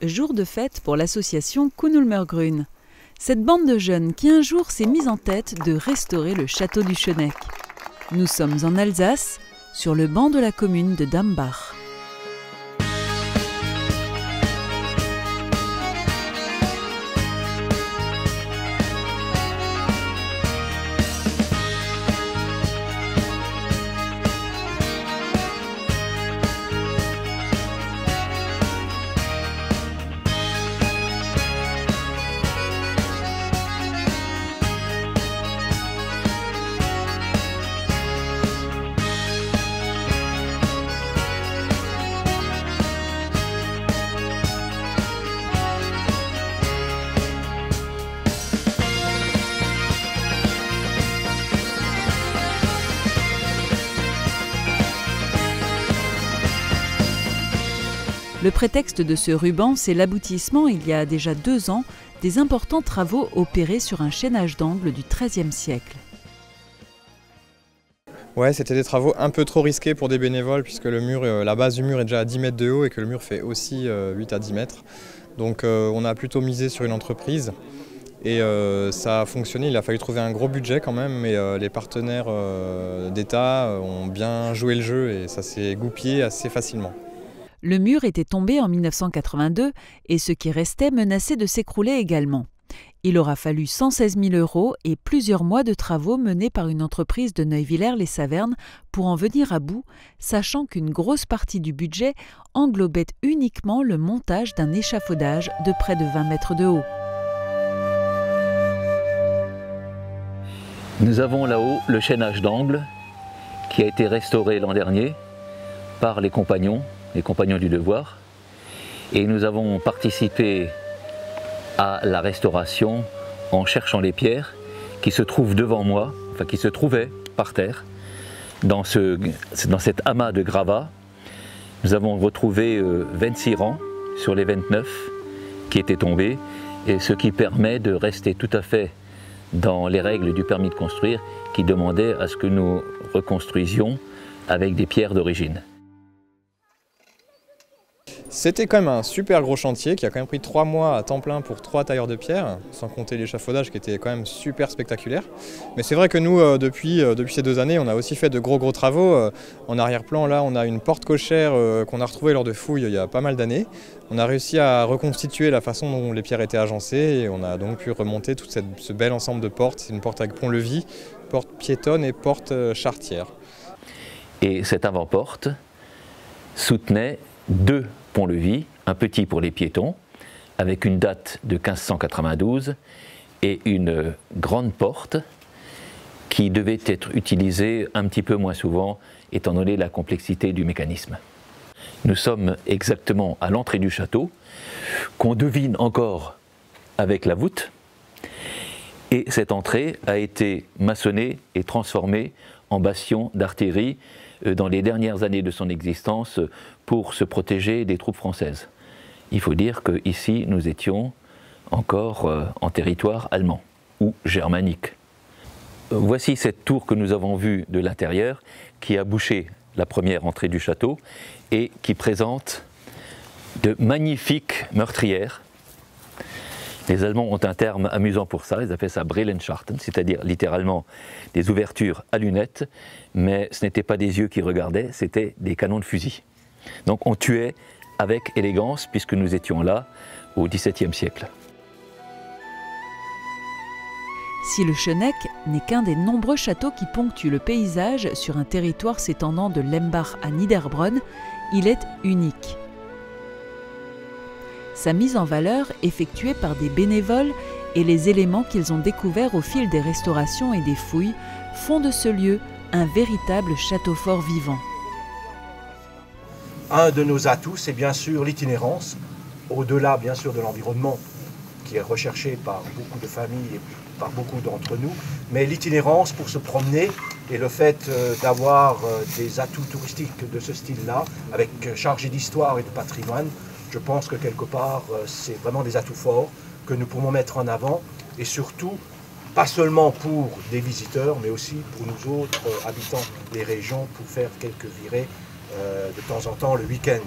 Jour de fête pour l'association Kuhnulmergrün. Cette bande de jeunes qui un jour s'est mise en tête de restaurer le château du Schöneck. Nous sommes en Alsace, sur le banc de la commune de Dambach. Le prétexte de ce ruban, c'est l'aboutissement, il y a déjà 2 ans, des importants travaux opérés sur un chaînage d'angle du XIIIe siècle. Ouais, c'était des travaux un peu trop risqués pour des bénévoles puisque le mur, la base du mur est déjà à 10 mètres de haut et que le mur fait aussi 8 à 10 mètres. Donc on a plutôt misé sur une entreprise et ça a fonctionné. Il a fallu trouver un gros budget quand même, mais les partenaires d'État ont bien joué le jeu et ça s'est goupillé assez facilement. Le mur était tombé en 1982 et ce qui restait menaçait de s'écrouler également. Il aura fallu 116 000 € et plusieurs mois de travaux menés par une entreprise de Neuwiller-les-Savernes pour en venir à bout, sachant qu'une grosse partie du budget englobait uniquement le montage d'un échafaudage de près de 20 mètres de haut. Nous avons là-haut le chaînage d'angle qui a été restauré l'an dernier par les compagnons du devoir, et nous avons participé à la restauration en cherchant les pierres qui se trouvent devant moi, enfin qui se trouvaient par terre dans cet amas de gravats. Nous avons retrouvé 26 rangs sur les 29 qui étaient tombés, et ce qui permet de rester tout à fait dans les règles du permis de construire qui demandait à ce que nous reconstruisions avec des pierres d'origine. C'était quand même un super gros chantier qui a quand même pris 3 mois à temps plein pour 3 tailleurs de pierre, sans compter l'échafaudage qui était quand même super spectaculaire. Mais c'est vrai que nous, depuis ces 2 années, on a aussi fait de gros travaux. En arrière-plan, là, on a une porte cochère qu'on a retrouvée lors de fouilles il y a pas mal d'années. On a réussi à reconstituer la façon dont les pierres étaient agencées et on a donc pu remonter tout ce bel ensemble de portes. C'est une porte avec pont-levis, porte piétonne et porte charretière. Et cette avant-porte soutenait 2 pont-levis, un petit pour les piétons, avec une date de 1592 et une grande porte qui devait être utilisée un petit peu moins souvent étant donné la complexité du mécanisme. Nous sommes exactement à l'entrée du château, qu'on devine encore avec la voûte, et cette entrée a été maçonnée et transformée en bastion d'artillerie dans les dernières années de son existence pour se protéger des troupes françaises. Il faut dire qu'ici, nous étions encore en territoire allemand ou germanique. Voici cette tour que nous avons vue de l'intérieur qui a bouché la première entrée du château et qui présente de magnifiques meurtrières. Les Allemands ont un terme amusant pour ça, ils appellent ça Brillenschachten, c'est-à-dire littéralement des ouvertures à lunettes, mais ce n'étaient pas des yeux qui regardaient, c'était des canons de fusil. Donc on tuait avec élégance puisque nous étions là au XVIIe siècle. Si le Schöneck n'est qu'un des nombreux châteaux qui ponctuent le paysage sur un territoire s'étendant de Lembach à Niederbronn, il est unique. Sa mise en valeur, effectuée par des bénévoles, et les éléments qu'ils ont découverts au fil des restaurations et des fouilles font de ce lieu un véritable château fort vivant. Un de nos atouts, c'est bien sûr l'itinérance, au-delà bien sûr de l'environnement qui est recherché par beaucoup de familles et par beaucoup d'entre nous, mais l'itinérance pour se promener et le fait d'avoir des atouts touristiques de ce style-là, avec chargé d'histoire et de patrimoine, je pense que quelque part c'est vraiment des atouts forts que nous pouvons mettre en avant et surtout pas seulement pour des visiteurs, mais aussi pour nous autres habitants des régions, pour faire quelques virées de temps en temps le week-end.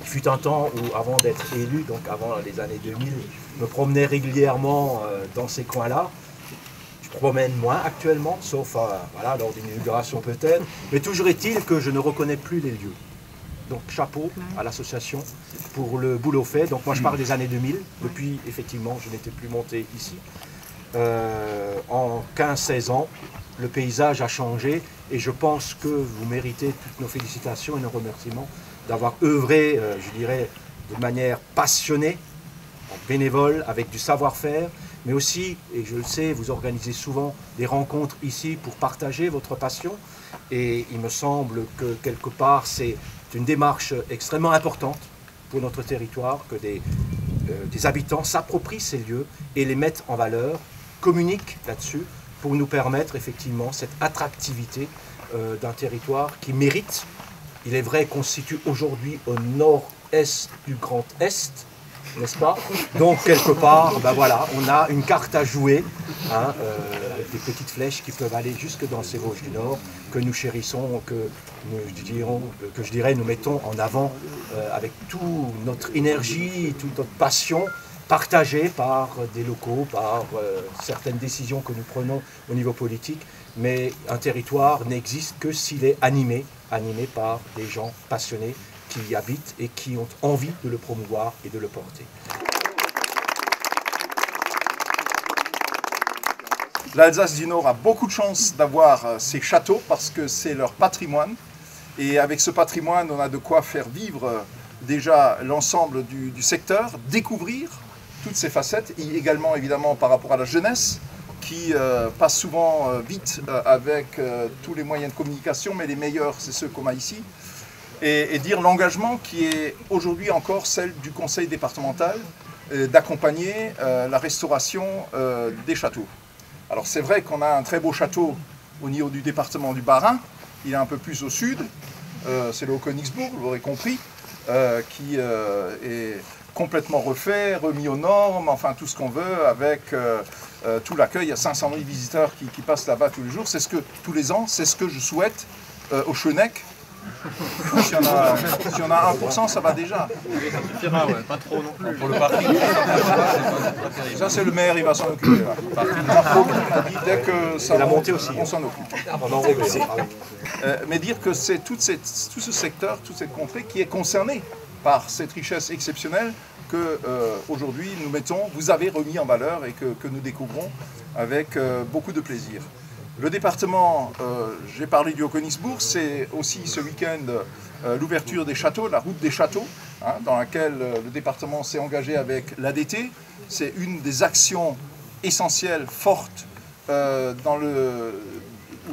Il fut un temps où, avant d'être élu, donc avant les années 2000, je me promenais régulièrement dans ces coins-là. Je promène moins actuellement, sauf voilà, lors d'une inauguration peut-être, mais toujours est-il que je ne reconnais plus les lieux. Donc chapeau à l'association pour le boulot fait. Donc moi je parle des années 2000, depuis effectivement je n'étais plus monté ici. En 15-16 ans, le paysage a changé et je pense que vous méritez toutes nos félicitations et nos remerciements d'avoir œuvré, je dirais, de manière passionnée, bénévole, avec du savoir-faire, mais aussi, et je le sais, vous organisez souvent des rencontres ici pour partager votre passion et il me semble que quelque part c'est une démarche extrêmement importante pour notre territoire, que des habitants s'approprient ces lieux et les mettent en valeur, communiquent là-dessus pour nous permettre effectivement cette attractivité d'un territoire qui mérite, il est vrai, constitue aujourd'hui au nord-est du Grand Est, n'est-ce pas? Donc quelque part, ben voilà, on a une carte à jouer, hein, des petites flèches qui peuvent aller jusque dans ces Vosges du Nord, que nous chérissons, que je dirais nous mettons en avant avec toute notre énergie, toute notre passion, partagée par des locaux, par certaines décisions que nous prenons au niveau politique, mais un territoire n'existe que s'il est animé par des gens passionnés qui y habitent et qui ont envie de le promouvoir et de le porter. L'Alsace du Nord a beaucoup de chance d'avoir ces châteaux parce que c'est leur patrimoine. Et avec ce patrimoine, on a de quoi faire vivre déjà l'ensemble du secteur, découvrir toutes ces facettes, et également évidemment par rapport à la jeunesse qui passe souvent vite avec tous les moyens de communication, mais les meilleurs, c'est ceux qu'on a ici. Et dire l'engagement qui est aujourd'hui encore celle du conseil départemental d'accompagner la restauration des châteaux. Alors c'est vrai qu'on a un très beau château au niveau du département du Bas-Rhin, il est un peu plus au sud, c'est le Haut-Königsbourg, vous l'aurez compris, qui est complètement refait, remis aux normes, enfin tout ce qu'on veut, avec tout l'accueil. Il y a 500 000 visiteurs qui passent là-bas tous les jours. C'est ce que, tous les ans, c'est ce que je souhaite au Schöneck. Si on a 1%, ça va déjà. Ça suffira, ouais, pas trop non plus. Pour le parking, ça c'est le maire, il va s'en occuper. Dès que ça la montée aussi, on s'en occupe. Mais dire que c'est tout ce secteur, toute cette contrée qui est concernée par cette richesse exceptionnelle que aujourd'hui nous mettons, vous avez remis en valeur et que nous découvrons avec beaucoup de plaisir. Le département, j'ai parlé du Haut-Königsbourg, c'est aussi ce week-end l'ouverture des châteaux, la route des châteaux, hein, dans laquelle le département s'est engagé avec l'ADT. C'est une des actions essentielles, fortes, où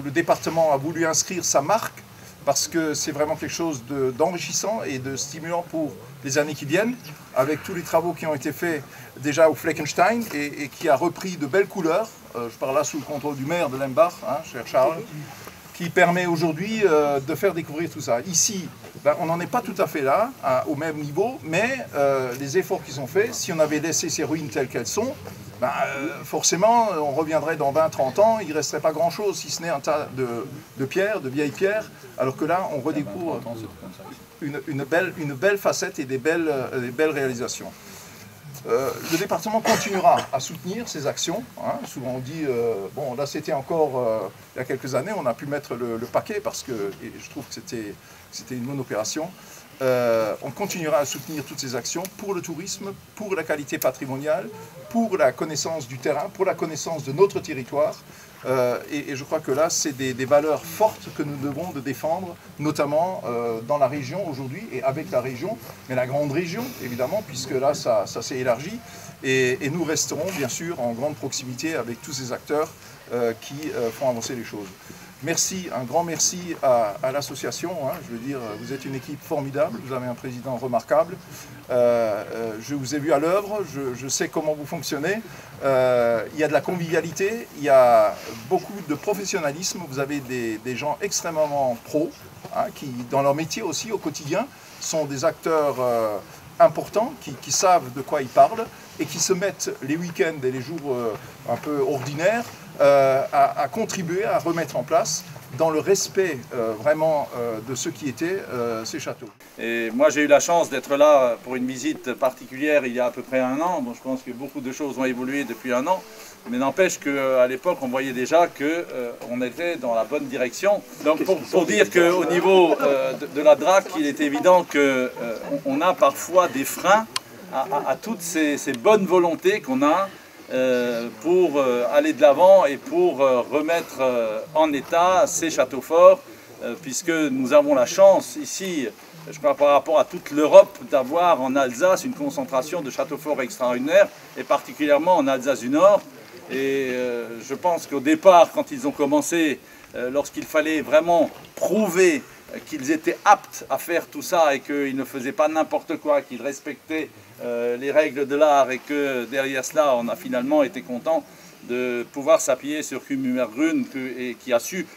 le département a voulu inscrire sa marque, parce que c'est vraiment quelque chose d'enrichissant et de stimulant pour les années qui viennent, avec tous les travaux qui ont été faits déjà au Fleckenstein et qui a repris de belles couleurs. Je parle là sous le contrôle du maire de Lembach, hein, cher Charles, qui permet aujourd'hui de faire découvrir tout ça. Ici, ben, on n'en est pas tout à fait là, au même niveau, mais les efforts qui sont faits, si on avait laissé ces ruines telles qu'elles sont, ben, forcément, on reviendrait dans 20-30 ans, il ne resterait pas grand-chose, si ce n'est un tas de pierres, de vieilles pierres, alors que là, on redécouvre une belle facette et des belles réalisations. Le département continuera à soutenir ces actions. Hein. Souvent on dit, bon là c'était encore il y a quelques années, on a pu mettre le paquet parce que je trouve que c'était une bonne opération. On continuera à soutenir toutes ces actions pour le tourisme, pour la qualité patrimoniale, pour la connaissance du terrain, pour la connaissance de notre territoire. Et je crois que là, c'est des valeurs fortes que nous devons de défendre, notamment dans la région aujourd'hui et avec la région, mais la grande région, évidemment, puisque là, ça s'est élargi. Et nous resterons, bien sûr, en grande proximité avec tous ces acteurs qui font avancer les choses. Merci, un grand merci à l'association. Hein, je veux dire, vous êtes une équipe formidable, vous avez un président remarquable. Je vous ai vu à l'œuvre, je sais comment vous fonctionnez. Il y a de la convivialité, il y a beaucoup de professionnalisme. Vous avez des gens extrêmement pros, hein, qui, dans leur métier aussi au quotidien, sont des acteurs importants qui savent de quoi ils parlent. et qui se mettent les week-ends et les jours un peu ordinaires à contribuer à remettre en place dans le respect vraiment de ce qui étaient ces châteaux. Et moi j'ai eu la chance d'être là pour une visite particulière il y a à peu près un an. Bon, je pense que beaucoup de choses ont évolué depuis un an, mais n'empêche qu'à l'époque on voyait déjà qu'on était dans la bonne direction. Donc pour dire qu'au niveau de la DRAC, il est évident qu'on a parfois des freins à toutes ces bonnes volontés qu'on a pour aller de l'avant et pour remettre en état ces châteaux forts, puisque nous avons la chance ici, je crois par rapport à toute l'Europe, d'avoir en Alsace une concentration de châteaux forts extraordinaires, et particulièrement en Alsace du Nord. Et je pense qu'au départ, quand ils ont commencé, lorsqu'il fallait vraiment prouver qu'ils étaient aptes à faire tout ça et qu'ils ne faisaient pas n'importe quoi, qu'ils respectaient les règles de l'art, et que derrière cela on a finalement été content de pouvoir s'appuyer sur Kummergrün et qui a su,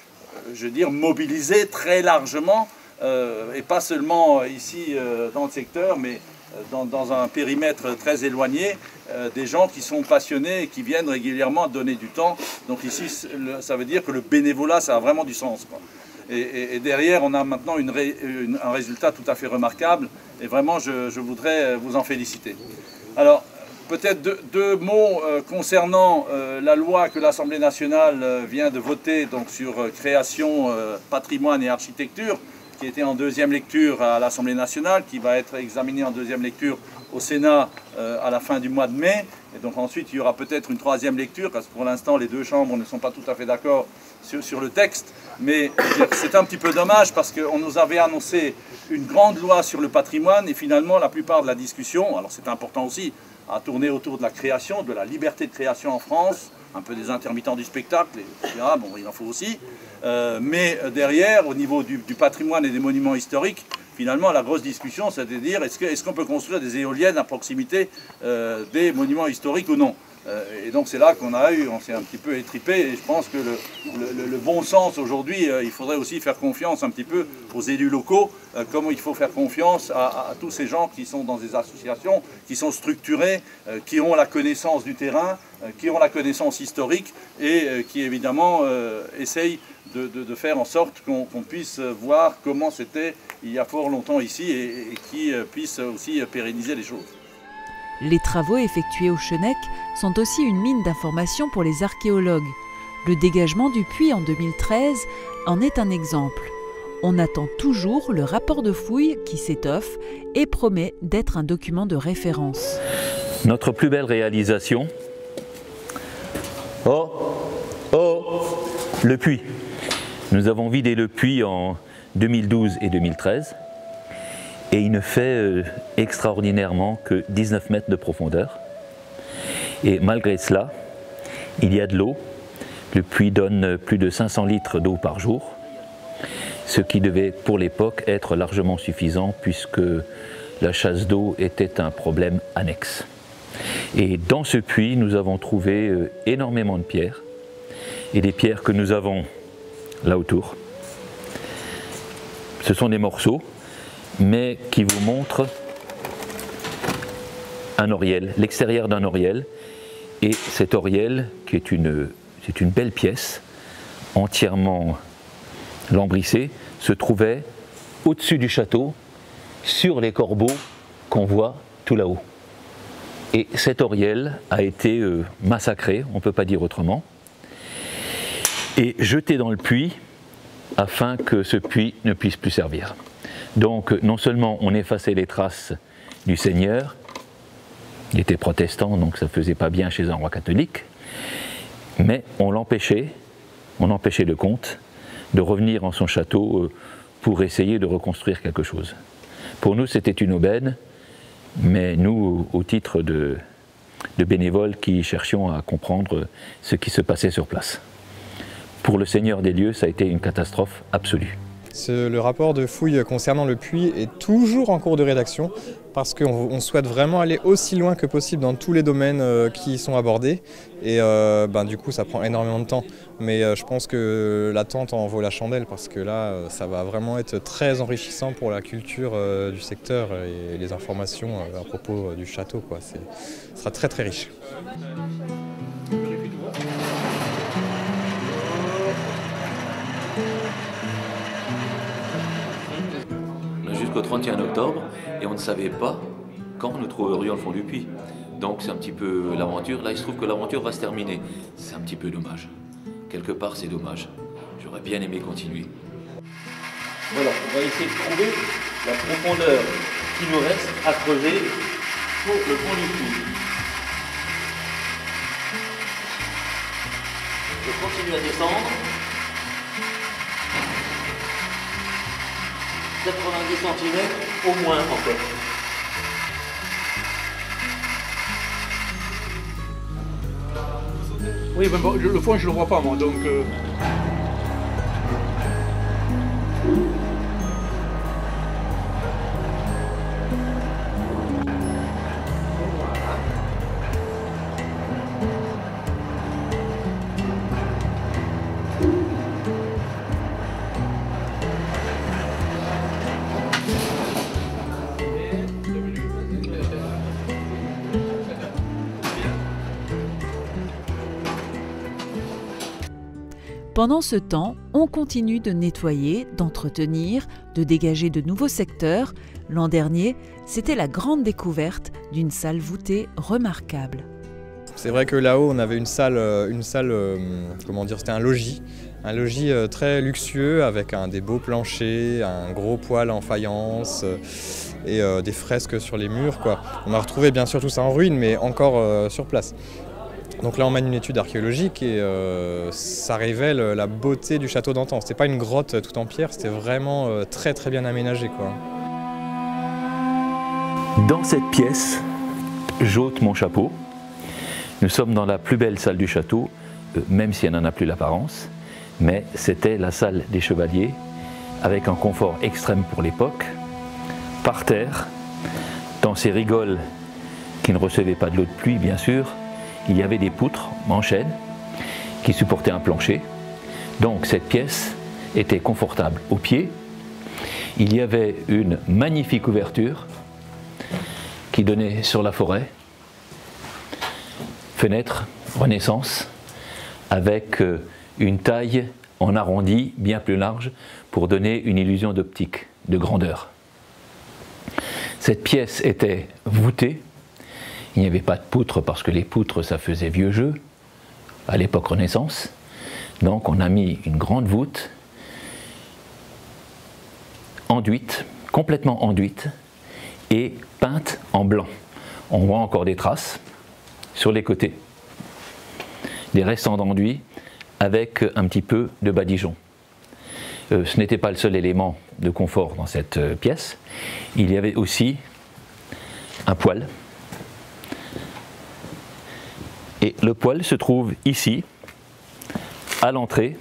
je veux dire, mobiliser très largement et pas seulement ici dans le secteur, mais dans un périmètre très éloigné, des gens qui sont passionnés et qui viennent régulièrement donner du temps. Donc ici, ça veut dire que le bénévolat, ça a vraiment du sens, quoi. Et derrière, on a maintenant un résultat tout à fait remarquable, et vraiment, je voudrais vous en féliciter. Alors, peut-être deux mots concernant la loi que l'Assemblée nationale vient de voter donc, sur création, patrimoine et architecture, qui était en deuxième lecture à l'Assemblée nationale, qui va être examinée en deuxième lecture au Sénat à la fin du mois de mai. Et donc ensuite, il y aura peut-être une troisième lecture, parce que pour l'instant, les deux chambres ne sont pas tout à fait d'accord sur le texte. Mais c'est un petit peu dommage, parce qu'on nous avait annoncé une grande loi sur le patrimoine, et finalement, la plupart de la discussion, alors c'est important aussi, a tourné autour de la création, de la liberté de création en France, un peu des intermittents du spectacle, etc. Bon, il en faut aussi. Mais derrière, au niveau du patrimoine et des monuments historiques, finalement, la grosse discussion, c'est de dire est-ce qu'on peut construire des éoliennes à proximité des monuments historiques ou non. Et donc c'est là on s'est un petit peu étripé, et je pense que le bon sens aujourd'hui, il faudrait aussi faire confiance un petit peu aux élus locaux, comme il faut faire confiance à tous ces gens qui sont dans des associations, qui sont structurés, qui ont la connaissance du terrain, qui ont la connaissance historique, et qui évidemment essayent de faire en sorte qu'on puisse voir comment c'était il y a fort longtemps ici, et qui puisse aussi pérenniser les choses. Les travaux effectués au Schöneck sont aussi une mine d'informations pour les archéologues. Le dégagement du puits en 2013 en est un exemple. On attend toujours le rapport de fouille qui s'étoffe et promet d'être un document de référence. Notre plus belle réalisation, le puits. Nous avons vidé le puits en 2012 et 2013. Et il ne fait extraordinairement que 19 mètres de profondeur. Et malgré cela, il y a de l'eau. Le puits donne plus de 500 litres d'eau par jour, ce qui devait pour l'époque être largement suffisant, puisque la chasse d'eau était un problème annexe. Et dans ce puits, nous avons trouvé énormément de pierres, et des pierres que nous avons là autour. Ce sont des morceaux, mais qui vous montre un oriel, l'extérieur d'un oriel, et cet oriel qui est c'est une belle pièce, entièrement lambrissée, se trouvait au-dessus du château, sur les corbeaux qu'on voit tout là-haut. Et cet oriel a été massacré, on ne peut pas dire autrement, et jeté dans le puits, afin que ce puits ne puisse plus servir. Donc non seulement on effaçait les traces du Seigneur, il était protestant donc ça ne faisait pas bien chez un roi catholique, mais on l'empêchait le comte de revenir en son château pour essayer de reconstruire quelque chose. Pour nous c'était une aubaine, mais nous au titre de bénévoles qui cherchions à comprendre ce qui se passait sur place. Pour le Seigneur des lieux, ça a été une catastrophe absolue. Le rapport de fouille concernant le puits est toujours en cours de rédaction parce qu'on souhaite vraiment aller aussi loin que possible dans tous les domaines qui y sont abordés et du coup ça prend énormément de temps. Mais je pense que l'attente en vaut la chandelle parce que là ça va vraiment être très enrichissant pour la culture du secteur et les informations à propos du château, quoi. Ce sera très très riche. Jusqu'au 31 octobre et on ne savait pas quand nous trouverions le fond du puits. Donc c'est un petit peu l'aventure. Là il se trouve que l'aventure va se terminer. C'est un petit peu dommage. Quelque part c'est dommage. J'aurais bien aimé continuer. Voilà, on va essayer de trouver la profondeur qui nous reste à creuser pour le fond du puits. Je continue à descendre. 90 cm au moins encore. Oui, ben bon, le fond je le vois pas moi, donc... Pendant ce temps, on continue de nettoyer, d'entretenir, de dégager de nouveaux secteurs. L'an dernier, c'était la grande découverte d'une salle voûtée remarquable. C'est vrai que là-haut, on avait une salle, comment dire, c'était un logis très luxueux avec des beaux planchers, un gros poêle en faïence et des fresques sur les murs, quoi. On a retrouvé bien sûr tout ça en ruine, mais encore sur place. Donc là, on mène une étude archéologique et ça révèle la beauté du château d'antan. C'était pas une grotte tout en pierre, c'était vraiment très très bien aménagé, quoi. Dans cette pièce, j'ôte mon chapeau. Nous sommes dans la plus belle salle du château, même si elle n'en a plus l'apparence, mais c'était la salle des chevaliers, avec un confort extrême pour l'époque, par terre, dans ces rigoles qui ne recevaient pas de l'eau de pluie, bien sûr. Il y avait des poutres en chêne qui supportaient un plancher. Donc cette pièce était confortable aux pieds. Il y avait une magnifique ouverture qui donnait sur la forêt. Fenêtre Renaissance avec une taille en arrondi bien plus large pour donner une illusion d'optique, de grandeur. Cette pièce était voûtée. Il n'y avait pas de poutres parce que les poutres ça faisait vieux jeu à l'époque Renaissance. Donc on a mis une grande voûte enduite, complètement enduite et peinte en blanc. On voit encore des traces sur les côtés, des restants d'enduit avec un petit peu de badigeon. Ce n'était pas le seul élément de confort dans cette pièce. Il y avait aussi un poêle. Et le poêle se trouve ici, à l'entrée.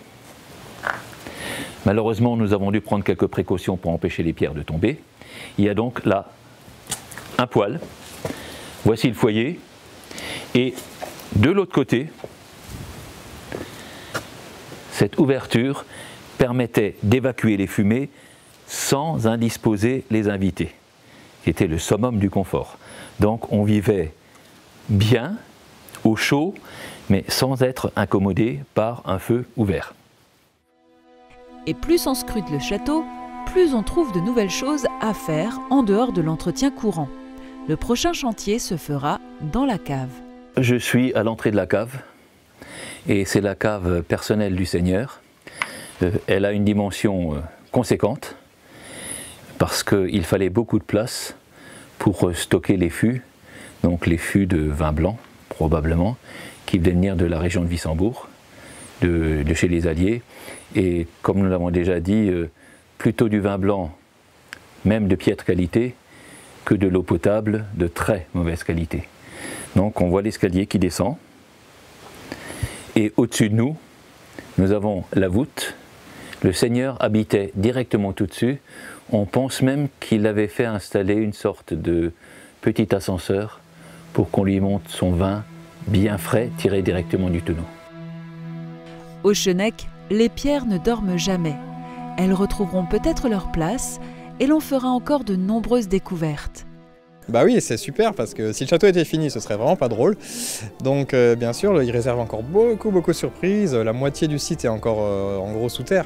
Malheureusement, nous avons dû prendre quelques précautions pour empêcher les pierres de tomber. Il y a donc là un poêle. Voici le foyer. Et de l'autre côté, cette ouverture permettait d'évacuer les fumées sans indisposer les invités, qui était le summum du confort. Donc on vivait bien, au chaud, mais sans être incommodé par un feu ouvert. Et plus on scrute le château, plus on trouve de nouvelles choses à faire en dehors de l'entretien courant. Le prochain chantier se fera dans la cave. Je suis à l'entrée de la cave, et c'est la cave personnelle du Seigneur. Elle a une dimension conséquente, parce qu'il fallait beaucoup de place pour stocker les fûts, donc les fûts de vin blanc, probablement, qui devaient venir de la région de Wissembourg, de chez les Alliés. Et comme nous l'avons déjà dit, plutôt du vin blanc, même de piètre qualité, que de l'eau potable de très mauvaise qualité. Donc on voit l'escalier qui descend. Et au-dessus de nous, nous avons la voûte, Le seigneur habitait directement tout dessus. On pense même qu'il avait fait installer une sorte de petit ascenseur pour qu'on lui monte son vin bien frais tiré directement du tonneau. Au Chenec, les pierres ne dorment jamais. Elles retrouveront peut-être leur place et l'on fera encore de nombreuses découvertes. Bah oui, c'est super parce que si le château était fini, ce serait vraiment pas drôle. Donc bien sûr, il réserve encore beaucoup de surprises. La moitié du site est encore en gros sous terre.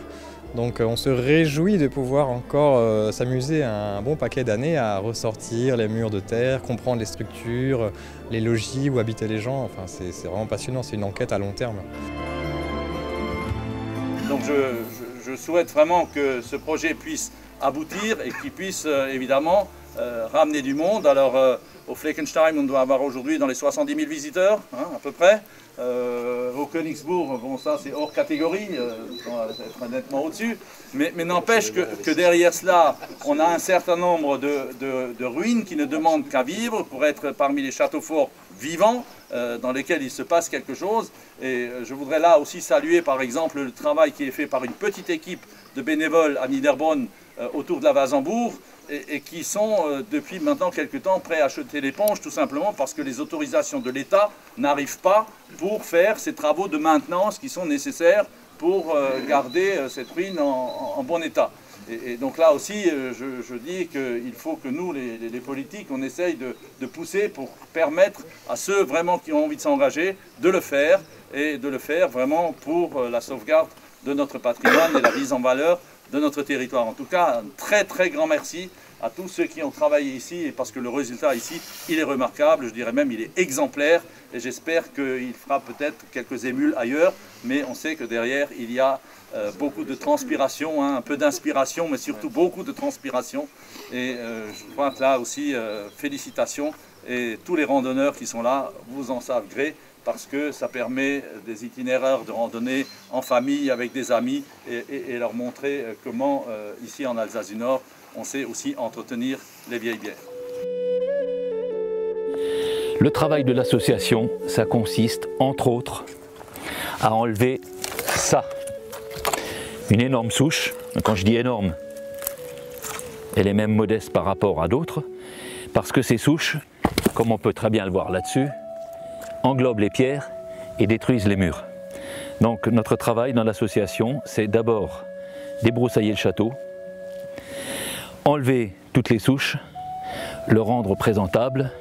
Donc on se réjouit de pouvoir encore s'amuser un bon paquet d'années à ressortir les murs de terre, comprendre les structures, les logis où habitaient les gens. Enfin, c'est vraiment passionnant, c'est une enquête à long terme. Donc je souhaite vraiment que ce projet puisse aboutir et qu'il puisse évidemment ramener du monde. Alors au Fleckenstein, on doit avoir aujourd'hui dans les 70 000 visiteurs, hein, à peu près. Au Königsbourg, bon ça c'est hors catégorie, on va être nettement au-dessus, mais n'empêche que derrière cela, on a un certain nombre de ruines qui ne demandent qu'à vivre pour être parmi les châteaux forts vivants dans lesquels il se passe quelque chose. Et je voudrais là aussi saluer par exemple le travail qui est fait par une petite équipe de bénévoles à Niederbronn autour de la Wasenbourg, et qui sont depuis maintenant quelques temps prêts à jeter l'éponge, tout simplement parce que les autorisations de l'État n'arrivent pas pour faire ces travaux de maintenance qui sont nécessaires pour garder cette ruine en bon état. Et donc là aussi, je dis qu'il faut que nous, les politiques, on essaye de pousser pour permettre à ceux vraiment qui ont envie de s'engager de le faire, et de le faire vraiment pour la sauvegarde de notre patrimoine et la mise en valeur de notre territoire. En tout cas, un très grand merci à tous ceux qui ont travaillé ici, parce que le résultat ici, il est remarquable, je dirais même il est exemplaire, et j'espère qu'il fera peut-être quelques émules ailleurs, mais on sait que derrière il y a beaucoup de transpiration, hein, un peu d'inspiration, mais surtout beaucoup de transpiration, et je crois que là aussi, félicitations, et tous les randonneurs qui sont là vous en savent gré, parce que ça permet des itinéraires de randonnée en famille, avec des amis, et leur montrer comment, ici en Alsace du Nord, on sait aussi entretenir les vieilles bières. Le travail de l'association, ça consiste, entre autres, à enlever ça. Une énorme souche. Quand je dis énorme, elle est même modeste par rapport à d'autres, parce que ces souches, comme on peut très bien le voir là-dessus, englobent les pierres et détruisent les murs. Donc notre travail dans l'association, c'est d'abord débroussailler le château, enlever toutes les souches, le rendre présentable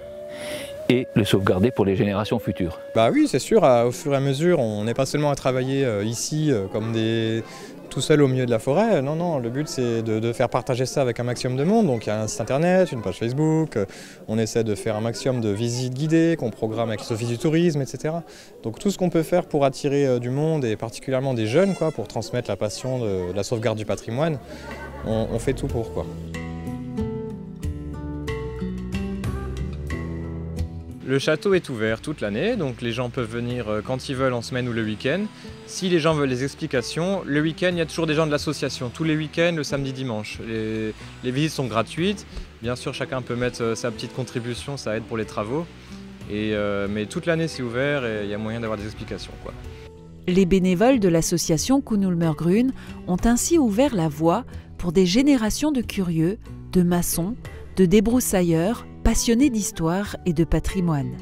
et le sauvegarder pour les générations futures. Bah oui, c'est sûr, au fur et à mesure, on n'est pas seulement à travailler ici comme tout seul au milieu de la forêt. Non, le but c'est de faire partager ça avec un maximum de monde. Donc il y a un site internet, une page Facebook, on essaie de faire un maximum de visites guidées qu'on programme avec l'Office du tourisme, etc. Donc tout ce qu'on peut faire pour attirer du monde et particulièrement des jeunes, quoi, pour transmettre la passion de la sauvegarde du patrimoine, on fait tout pour, quoi. Le château est ouvert toute l'année, donc les gens peuvent venir quand ils veulent en semaine ou le week-end. Si les gens veulent des explications, le week-end, il y a toujours des gens de l'association. Tous les week-ends, le samedi, dimanche. Les visites sont gratuites. Bien sûr, chacun peut mettre sa petite contribution, ça aide pour les travaux. Mais toute l'année, c'est ouvert et il y a moyen d'avoir des explications, quoi. Les bénévoles de l'association Kuhnulmergrün ont ainsi ouvert la voie pour des générations de curieux, de maçons, de débroussailleurs, passionnés d'histoire et de patrimoine.